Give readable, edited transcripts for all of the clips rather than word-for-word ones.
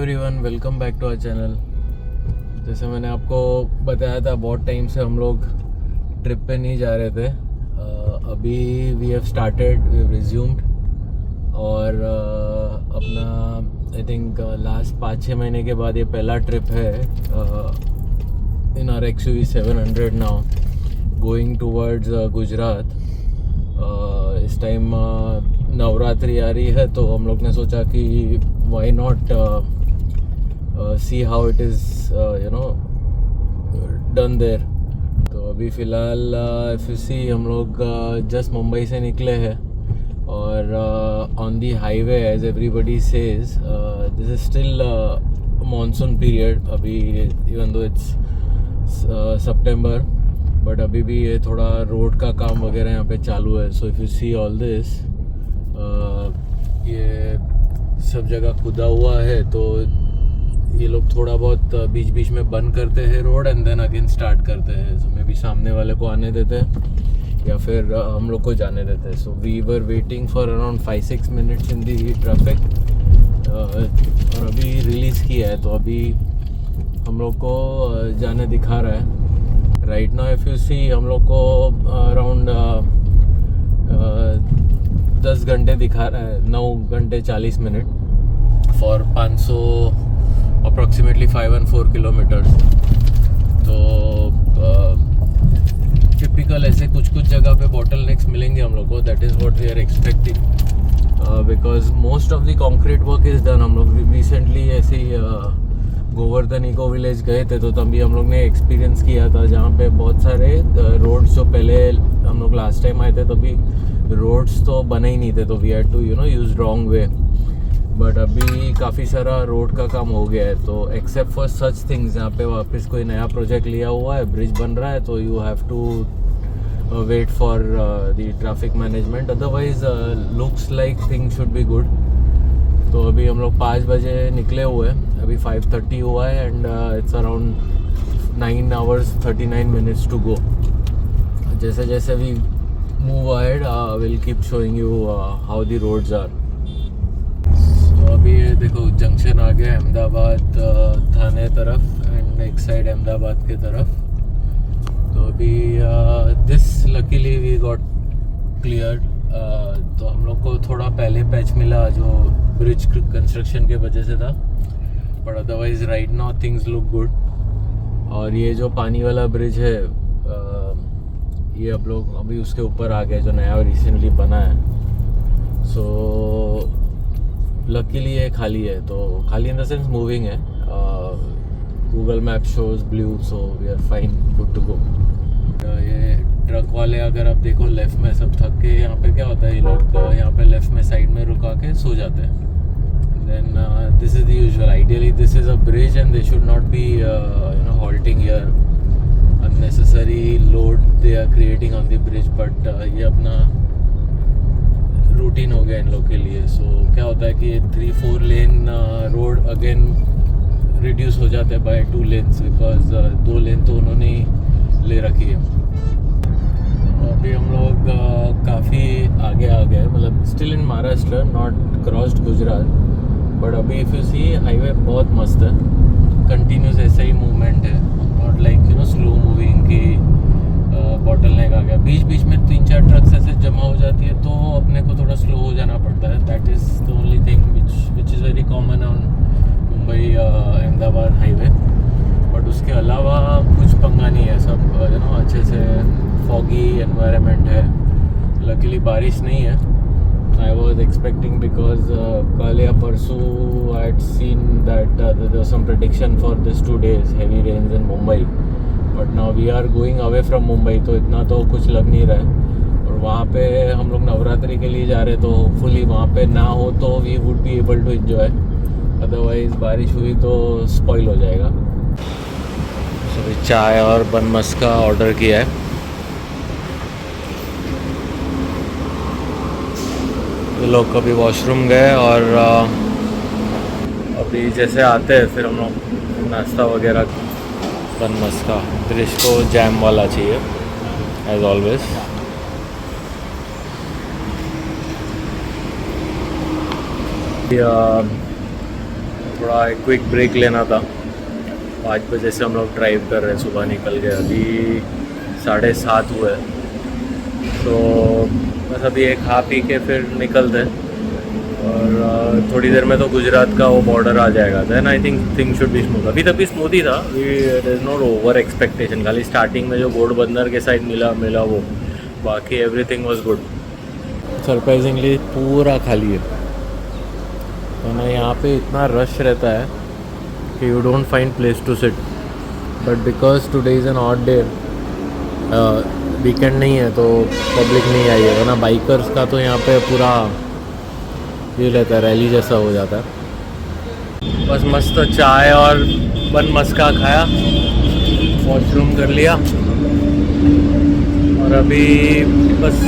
Everyone, welcome back to our channel. जैसे मैंने आपको बताया था, बहुत टाइम से हम लोग ट्रिप पे नहीं जा रहे थे। अभी we have started, we have resumed और अपना आई थिंक लास्ट 5-6 महीने के बाद ये पहला ट्रिप है in our XUV 700 now going towards Gujarat. इस टाइम नवरात्रि आ रही है तो हम लोग ने सोचा कि why not see how it is done there. तो अभी फ़िलहाल FUC हम लोग जस्ट मुंबई से निकले हैं और on the highway as everybody says this is still monsoon period. अभी even though it's September but अभी भी ये थोड़ा रोड का काम वगैरह यहाँ पे चालू है। So if you see all this, ये सब जगह खुदा हुआ है तो ये लोग थोड़ा बहुत बीच बीच में बंद करते हैं road and then again start करते हैं। सो मे बी सामने वाले को आने देते हैं या फिर हम लोग को जाने देते हैं। So we were waiting for around 5-6 minutes in the traffic और अभी रिलीज़ किया है तो अभी हम लोग को जाने दिखा रहा है। राइट नाउ इफ़ यू सी हम लोग को अराउंड 10 घंटे दिखा रहा है, 9 घंटे 40 मिनट फॉर 500 अप्रॉक्सीमेटली 514 किलोमीटर्स। तो टिपिकल ऐसे कुछ जगह पे बॉटल नेक्स मिलेंगे हम लोग को। That is what we are expecting because most of the concrete work is done. हम लोग रिसेंटली ऐसे ही गोवर्धन इको विलेज गए थे तो तभी हम लोग ने एक्सपीरियंस किया था जहाँ पे बहुत सारे रोड्स जो पहले हम लोग लास्ट टाइम आए थे तभी रोड्स तो बने ही नहीं थे तो we had to use wrong way. But अभी काफ़ी सारा रोड का काम हो गया है तो एक्सेप्ट फॉर सच थिंग्स यहाँ पे वापस कोई नया प्रोजेक्ट लिया हुआ है, ब्रिज बन रहा है तो you have to wait for the traffic management. Otherwise looks like thing should be good. तो अभी हम लोग 5 बजे निकले हुए हैं, अभी 5:30 हुआ है and it's around 9 hours 39 minutes to go. जैसे जैसे we move ahead will keep showing you how the roads are. तो अभी ये देखो जंक्शन आ गया अहमदाबाद थाने तरफ एंड एक साइड अहमदाबाद के तरफ। तो अभी this luckily we got cleared. तो हम लोग को थोड़ा पहले पैच मिला जो ब्रिज कंस्ट्रक्शन के वजह से था but otherwise right now things look good. और ये जो पानी वाला ब्रिज है ये अब लोग अभी उसके ऊपर आ गए जो नया रिसेंटली बना है। सो लकीली ये खाली है, तो खाली इन द सेंस मूविंग है। Google map shows blue so we are fine, good to go. ये ट्रक वाले अगर आप देखो लेफ्ट में सब थक के यहाँ पे क्या होता है ये लोग यहाँ पे लेफ्ट में साइड में रुका के सो जाते हैं। Then this is the usual, ideally this is a bridge and they should not be halting here. Unnecessary load they are creating on the bridge but ये अपना रूटीन हो गया इन लोग के लिए। सो क्या होता है कि 3-4 लेन रोड अगेन रिड्यूस हो जाते हैं बाय 2 lanes बिकॉज 2 लेन तो उन्होंने ही ले रखी है। अभी हम लोग काफ़ी आगे आ गए, मतलब still in Maharashtra, not crossed Gujarat but अभी इफ़ यू सी हाईवे बहुत मस्त है, कंटिन्यूस ऐसा ही मूवमेंट है, नॉट लाइक स्लो मूविंग की बॉटल नेक आ गया। बीच बीच में 3-4 ट्रक्स ऐसे जमा हो जाती है तो अपने को थोड़ा स्लो हो जाना पड़ता है। That is the only thing which is very common on Mumbai Ahmedabad highway. But उसके अलावा कुछ पंगा नहीं है, सब अच्छे से फॉगी एनवायरनमेंट है। लकीली बारिश नहीं है। आई वॉज एक्सपेक्टिंग बिकॉज कल या परसों I had seen that there was some prediction for this 2 days heavy rains in Mumbai but now we are going away from Mumbai तो इतना तो कुछ लग नहीं रहा है। और वहाँ पे हम लोग नवरात्रि के लिए जा रहे तो होपफुली वहाँ पे ना हो तो we would be able to enjoy, otherwise बारिश हुई तो स्पॉइल हो जाएगा। सो चाय और बन मस्का ऑर्डर किया है। ये लोग कभी वॉशरूम गए और अभी जैसे आते हैं फिर हम लोग नाश्ता वगैरह। बन मस्का दृश्य को जैम वाला चाहिए एज ऑलवेज। थोड़ा एक क्विक ब्रेक लेना था। 5 बजे से हम लोग ड्राइव कर रहे हैं, सुबह निकल गए, अभी 7:30 हुए। तो बस अभी एक खा पी के फिर निकलते हैं, और थोड़ी देर में तो गुजरात का वो बॉर्डर आ जाएगा। Then I think thing should be smooth. अभी तक भी स्मूथ ही था, there is not over expectation. खाली स्टार्टिंग में जो बोर्ड बंदर के साइड मिला वो, बाकी एवरीथिंग वाज गुड। सरप्राइजिंगली पूरा खाली है, वरना यहाँ पे इतना रश रहता है कि you don't find place to sit. But because today is an odd day, weekend नहीं है, तो पब्लिक नहीं आई है। वरना बाइकर्स का तो यहाँ पे पूरा ये रहता है, रैली जैसा हो जाता है। बस मस्त चाय और बन मस्का खाया, वॉशरूम कर लिया, और अभी बस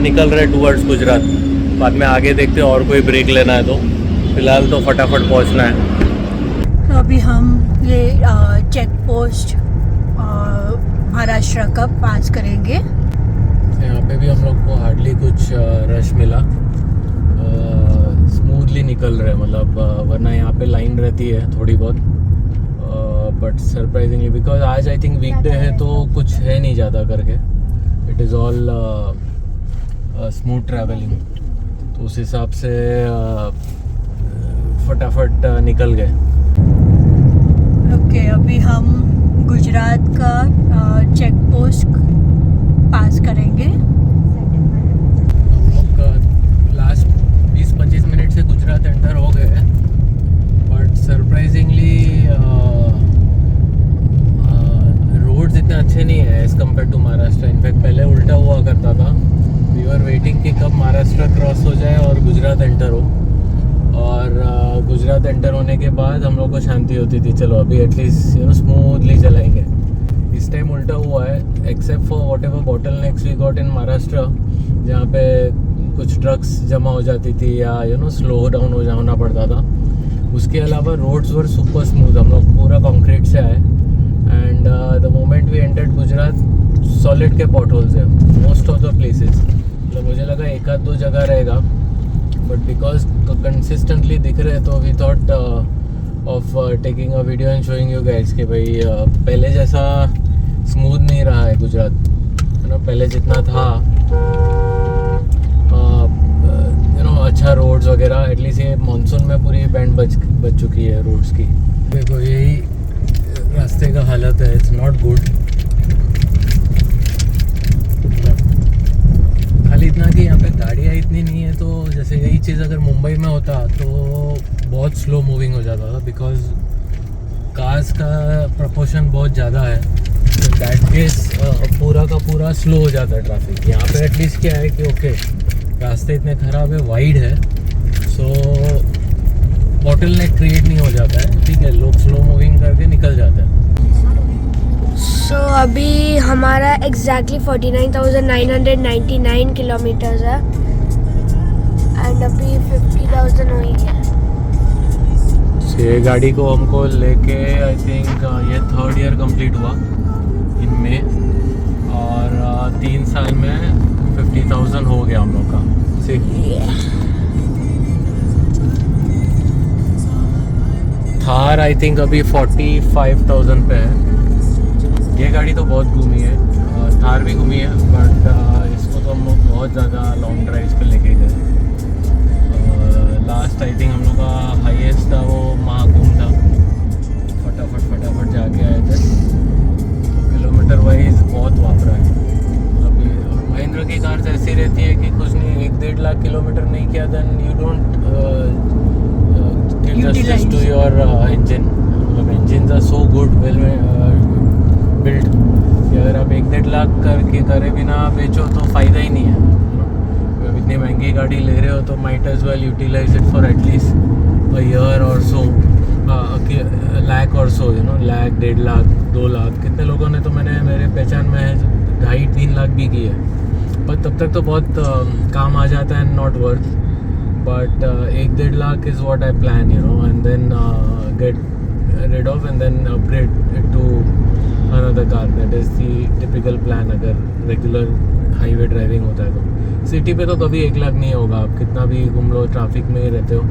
निकल रहे टूवर्ड्स गुजरात। बाद में आगे देखते हैं और कोई ब्रेक लेना है तो, फिलहाल तो फटाफट पहुंचना है। तो अभी हम ये चेक पोस्ट महाराष्ट्र का पास करेंगे। यहाँ पे भी हम लोग को हार्डली कुछ रश मिला, स्मूथली निकल रहे हैं, मतलब वरना यहाँ पे लाइन रहती है थोड़ी बहुत। बट सरप्राइजिंगली बिकॉज आज आई थिंक वीकडे है तो कुछ है नहीं ज़्यादा करके, it is all smooth travelling. तो उस हिसाब से फटाफट निकल गए। ओके, अभी हम गुजरात का चेक पोस्ट पास करेंगे। हम लोग लास्ट 20-25 मिनट से गुजरात एंटर हो गए हैं, बट सरप्राइजिंगली रोड्स इतने अच्छे नहीं है as compare to Maharashtra. In fact पहले उल्टा हुआ करता था, वी वर वेटिंग कि कब महाराष्ट्र क्रॉस हो जाए और गुजरात एंटर हो, और गुजरात एंटर होने के बाद हम लोग को शांति होती थी, चलो अभी एटलीस्ट स्मूथली चलाएंगे। इस टाइम उल्टा हुआ है, except for whatever bottlenecks we got in Maharashtra, जहाँ पे कुछ ट्रक्स जमा हो जाती थी या स्लो डाउन होना पड़ता था। उसके अलावा रोड्स वर सुपर स्मूथ। हम लोग पूरा कंक्रीट से आए, and the moment we entered Gujarat solid के पॉट होल्स है मोस्ट ऑफ द प्लेसेस। मतलब मुझे लगा 1-2 जगह रहेगा, बट बिकॉज कंसिस्टेंटली दिख रहे तो we thought of taking a video and showing you guys कि भाई पहले जैसा स्मूथ नहीं रहा है गुजरात, है ना। पहले जितना था अच्छा रोड्स वगैरह, एटलीस्ट ये मानसून में पूरी बैंड बच चुकी है रोड्स की। देखो यही रास्ते का हालत है, इट्स नॉट गुड। खाली इतना कि यहाँ पे गाड़ियाँ इतनी नहीं है, तो जैसे यही चीज़ अगर मुंबई में होता तो बहुत स्लो मूविंग हो जाता था, बिकॉज कार्स का प्रपोर्शन बहुत ज़्यादा है। तो दैट केस पूरा का पूरा स्लो हो जाता है ट्रैफिक। यहाँ पे एटलीस्ट क्या है कि ओके रास्ते इतने ख़राब है, वाइड है, सो बॉटलनेक क्रिएट नहीं हो जाता है, ठीक है, लोग स्लो मूविंग करके निकल जाते हैं। सो अभी हमारा एग्जैक्टली 49,999 किलोमीटर्स है, एंड अभी 50,000 हुई है। ये गाड़ी को हमको लेके आई थिंक ये 3rd ईयर कंप्लीट हुआ इनमें, और 3 साल में 50,000 हो गया हम लोग का। थार आई थिंक अभी 45,000 पे है। ये गाड़ी तो बहुत घूमी है, थार भी घूमी है, बट इसको तो हम लोग बहुत ज़्यादा लॉन्ग ड्राइव्स पे लेके गए। लास्ट आई थिंक हम लोग का हाईएस्ट था वो महाकुंभ था, फटाफट जाके आए थे। तो किलोमीटर वाइज बहुत वापरा है। अभी महिंद्रा की कार ऐसी रहती है कि कुछ नहीं, 1-1.5 लाख किलोमीटर नहीं किया then you don't give justice to your engine. मतलब engine are so good, well built, कि अगर आप 1-1.5 लाख करके करे बिना बेचो तो फ़ायदा ही नहीं है। जब इतनी महंगी गाड़ी ले रहे हो तो might as well utilise it for at least a year or so, lakh और सो, लाख, 1.5 लाख, 2 लाख। कितने लोगों ने तो मेरे पहचान में है 2.5-3 लाख भी की है, पर तब तक तो बहुत काम आ जाता है, not worth. But 1-1.5 lakh is what I plan, and then get rid of and then upgrade it to another car. That is the typical plan अगर regular highway driving होता है तो। सिटी पे तो कभी 1 लाख नहीं होगा, आप कितना भी घूम लो, ट्रैफिक में ही रहते हो,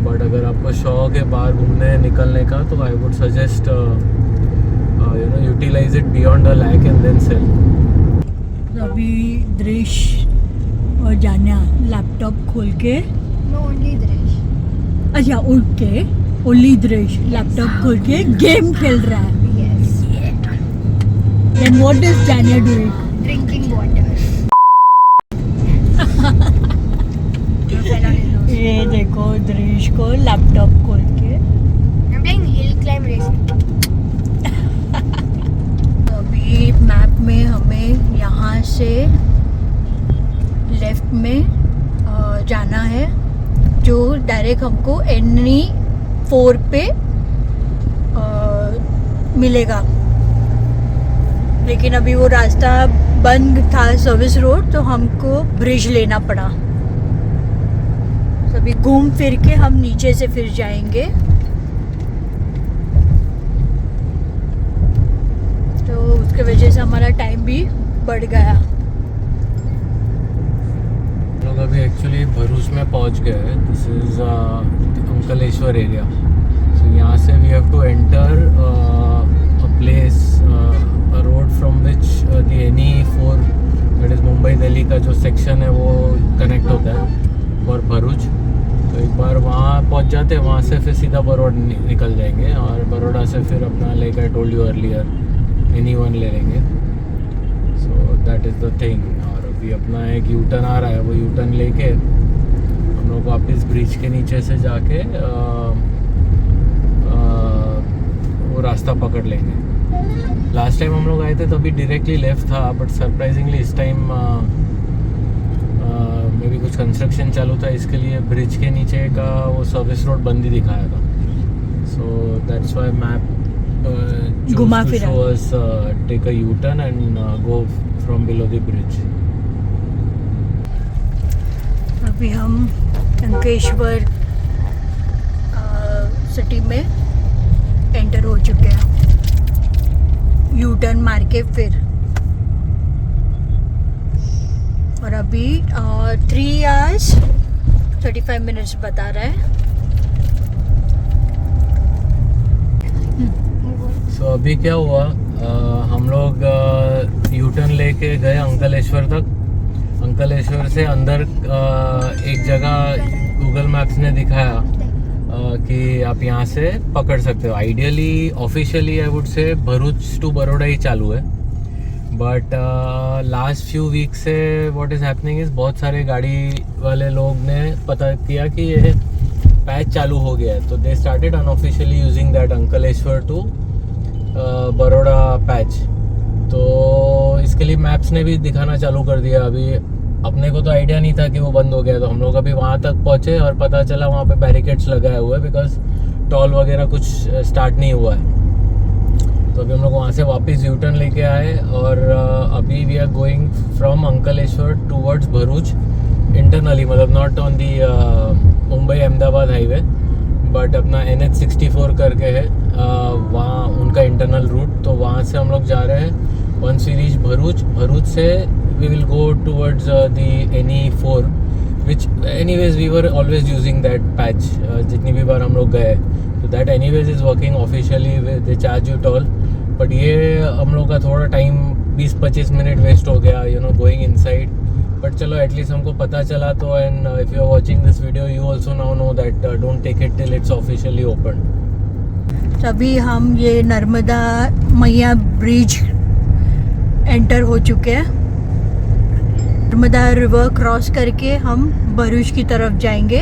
बट अगर आपको शौक है बाहर घूमने निकलने का तो I would suggest utilise it beyond the lakh and then sell. अभी दृश्य और जाना लैपटॉप खोल के, No, only Drish. अच्छा उठ के ओनली दृश्य लैपटॉप खोल के गेम खेल रहा है. Yes. Then what is Janya doing? Drinking water. You fell on his nose. ये देखो दृश्य को लैपटॉप खोल के. I'm playing hill climb racing. अभी मैप में हमें यहाँ से लेफ्ट में जाना है, जो डायरेक्ट हमको NE4 पे मिलेगा. लेकिन अभी वो रास्ता बंद था, सर्विस रोड, तो हमको ब्रिज लेना पड़ा. तो अभी घूम फिर के हम नीचे से फिर जाएंगे. तो उसके वजह से हमारा टाइम भी बढ़ गया. हम लोग अभी एक्चुअली भरूच में पहुंच गए हैं. This is Ankleshwar area. So यहाँ से we have to enter a place, a road from which the NE4 that is Mumbai Delhi का जो सेक्शन है वो कनेक्ट होता है फॉर भरूच. तो एक बार वहाँ पहुँच जाते हैं, वहाँ से फिर सीधा बरोड़ा निकल जाएंगे और बरोड़ा से फिर अपना like I told you earlier NE1 ले लेंगे. So that is the thing. और अभी अपना एक यू टर्न आ रहा है, वो यू टर्न लेके हम लोग वापस ब्रिज के नीचे से जाके वो रास्ता पकड़ लेंगे. लास्ट टाइम हम लोग आए थे तो अभी डायरेक्टली लेफ्ट था, बट सरप्राइजिंगली इस टाइम मे भी कुछ कंस्ट्रक्शन चालू था, इसके लिए ब्रिज के नीचे का वो सर्विस रोड बंद ही दिखाया था. सो दैट्स व्हाई मैप घुमा फिरा show us take a U-turn and go from below the bridge. अभी हम अंकेश्वर सिटी में एंटर हो चुके हैं. यू टर्न मार के फिर, और अभी 3 hours 35 minutes बता रहा है. So अभी क्या हुआ, हम लोग यू टर्न लेके गए अंकलेश्वर तक. अंकलेश्वर से अंदर एक जगह गूगल मैप्स ने दिखाया कि आप यहाँ से पकड़ सकते हो. Ideally officially I would say Bharuch to Baroda ही चालू है, बट लास्ट फ्यू वीक से व्हाट इज़ हैपनिंग इज़ बहुत सारे गाड़ी वाले लोग ने पता किया कि ये पैच चालू हो गया है, तो they started unofficially using that Ankleshwar to Baroda patch. तो इसके लिए मैप्स ने भी दिखाना चालू कर दिया. अभी अपने को तो आइडिया नहीं था कि वो बंद हो गया, तो हम लोग अभी वहाँ तक पहुँचे और पता चला वहाँ पे बैरिकेड्स लगाए हुए हैं, बिकॉज टॉल वगैरह कुछ स्टार्ट नहीं हुआ है. तो अभी हम लोग वहाँ से वापस यू टर्न लेके आए और अभी we are going from Ankleshwar towards Bharuch internally, मतलब not on the Mumbai Ahmedabad highway, but अपना NH64 करके है वहाँ उनका इंटरनल रूट. तो वहाँ से हम लोग जा रहे हैं. Once we reach Bharuch, Bharuch से we will go towards the NE4 which anyways we were always using that patch जितनी भी बार हम लोग गए. तो that anyways is working officially, they charge you toll. But ये हम लोग का थोड़ा टाइम 20-25 मिनट वेस्ट हो गया गोइंग इनसाइड. बट चलो एटलीस्ट हमको पता चला तो. And if you are watching this video you also now know that don't take it till it's officially open. तभी हम ये नर्मदा मैया ब्रिज एंटर हो चुके हैं. नर्मदा रिवर क्रॉस करके हम भरूच की तरफ जाएंगे.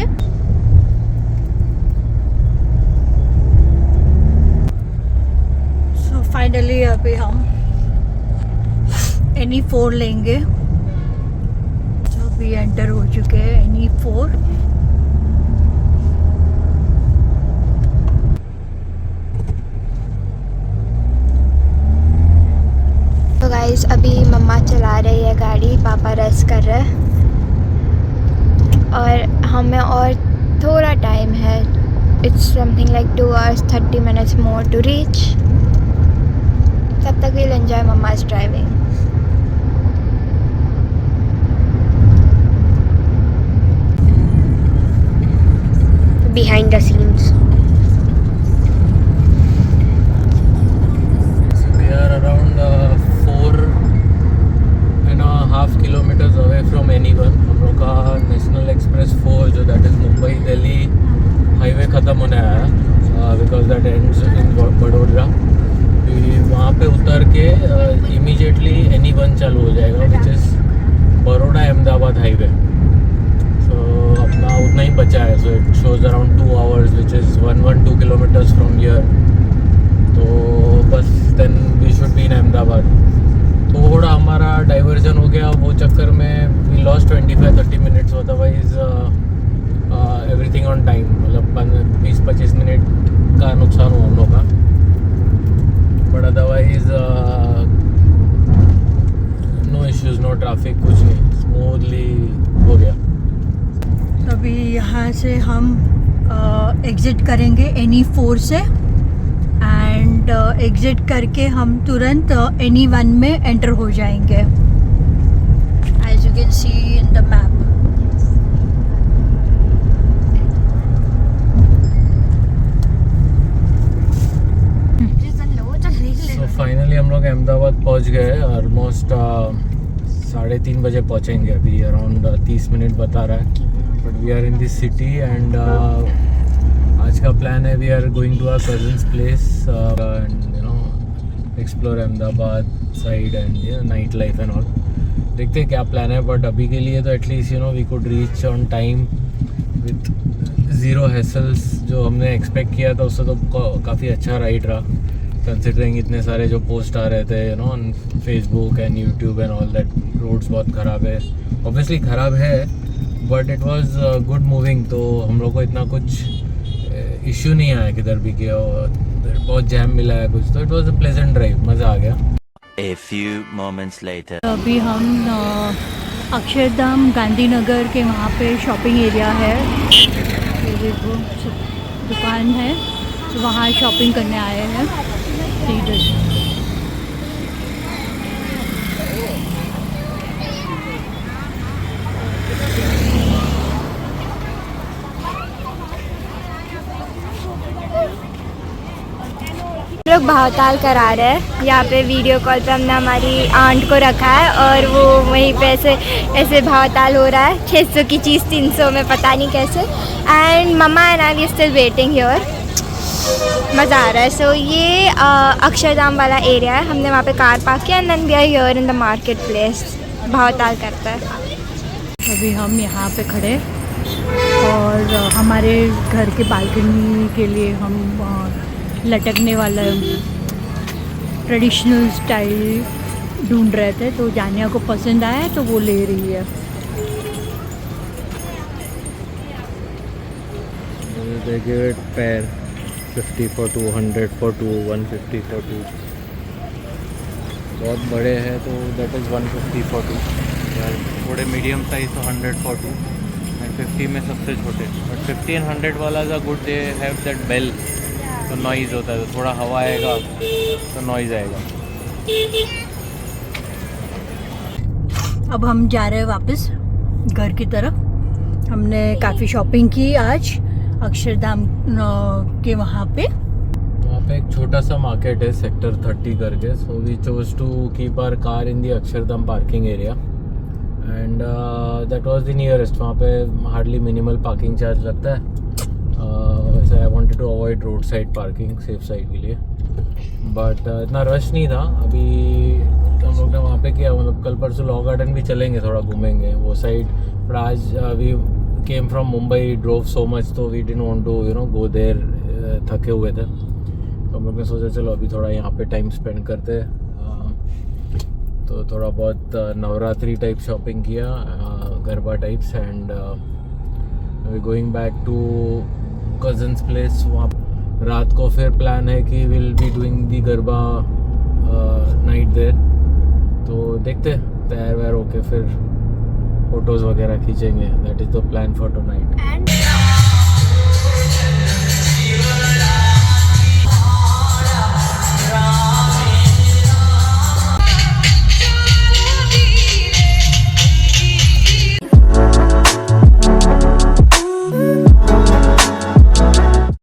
सो फाइनली अभी हम NE4 लेंगे. तो अभी एंटर हो चुके हैं NE4. तो गाइस अभी मम्मा चला रही है गाड़ी, पापा रेस्ट कर रहे हैं और हमें और थोड़ा टाइम है. It's something like 2 hours 30 minutes more to reach. तब तक विल एंजॉय मम्मा's driving. behind the scenes. So we are around 4.5 kilometers away from anyone. हम लोग का नेशनल एक्सप्रेस 4 जो that is Mumbai Delhi highway ख़त्म होने आया है because that ends in Vadodara. वहाँ पे उतर के इमीडिएटली एनी1 चालू हो जाएगा which is Baroda Ahmedabad highway. So अपना उतना ही बचा है. So it shows around 2 hours which is 112 kilometers from here. तो बस then we should be in Ahmedabad. थोड़ा हमारा डाइवर्जन हो गया वो चक्कर में we lost 25-30 minutes. Otherwise everything on time. मतलब 20-25 मिनट का नुकसान हुआ हम लोग का. But otherwise no issues no traffic कुछ नहीं. स्मूथली हो गया. अभी यहाँ से हम एग्ज़िट करेंगे NE4 से एंड एग्ज़िट करके हम तुरंत NE1 में एंटर हो जाएंगे as you can see in the map. So finally हम लोग अहमदाबाद पहुंच गए. ऑलमोस्ट 3:30 बजे पहुंचेंगे. अभी अराउंड 30 मिनट बता रहा है. But we are in this city and आज का प्लान है we are going to our cousins place and you know explore Ahmedabad side and night life and all. देखते हैं क्या प्लान है. बट अभी के लिए तो at least you know we could reach on time with zero hassles. जो हमने एक्सपेक्ट किया था उससे तो काफ़ी अच्छा राइड रहा कंसिडरिंग इतने सारे जो पोस्ट आ रहे थे you know on Facebook and YouTube and all that roads बहुत ख़राब है. ऑब्वियसली ख़राब है but it was good moving. तो हम लोग को इतना कुछ इश्यू नहीं आया किधर भी किया. बहुत जैम मिला है कुछ. तो it was a pleasant drive. मज़ा आ गया. A few moments later. अभी हम अक्षरधाम गांधीनगर के वहाँ पे शॉपिंग एरिया है. ये देखो दुकान है तो वहाँ शॉपिंग करने आए हैं. लोग भावताल करा रहे हैं. यहाँ पे वीडियो कॉल पे हमने हमारी आंट को रखा है और वो वहीं पे ऐसे भावताल हो रहा है. 600 की चीज़ 300 में पता नहीं कैसे. And mama and I we still waiting here. मज़ा आ रहा है. सो ये अक्षरधाम वाला एरिया है. हमने वहाँ पे कार पार्क किया and then we are here in the market place. भावताल करता है. अभी हम यहाँ पे खड़े और हमारे घर के बालकनी के लिए हम लटकने वाला ट्रेडिशनल स्टाइल ढूंढ रहे थे. तो जानिया को पसंद आया तो वो ले रही है. They give it pair 50 for 2, 100 for 2, 150 for 2. बहुत बड़े हैं तो दैट इज़ 150 for 2. थोड़े मीडियम साइज तो 100 for 2 एंड 50 में सबसे छोटे. बट 50 and 100 वाला is a good. They have that bell तो नॉइज़ होता है. तो थोड़ा हवा आएगा तो नॉइज़ आएगा. अब हम जा रहे हैं वापस घर की तरफ. हमने काफ़ी शॉपिंग की आज अक्षरधाम के वहाँ पे एक छोटा सा मार्केट है सेक्टर 30 करके. So we chose to keep our car in the Akshardham parking area and that was the nearest. वहाँ पे हार्डली मिनिमल पार्किंग चार्ज लगता है. वैसे I wanted to avoid road side parking safe side के लिए. But इतना rush नहीं था. अभी हम लोग ने वहाँ पे किया. मतलब कल परसों लॉ गार्डन भी चलेंगे थोड़ा घूमेंगे वो साइड. बट आज we came from Mumbai drove so much तो we didn't want to you know go there. थके हुए थे तो हम लोग ने सोचा चलो अभी थोड़ा यहाँ पे टाइम स्पेंड करते. तो थोड़ा बहुत नवरात्रि टाइप शॉपिंग किया garba types and we going back to cousins place. वहाँ रात को फिर प्लान है कि will be doing the garba night there. तो देखते तैयार वैयार होके फिर फोटोज़ वगैरह खींचेंगे. That is the plan for tonight.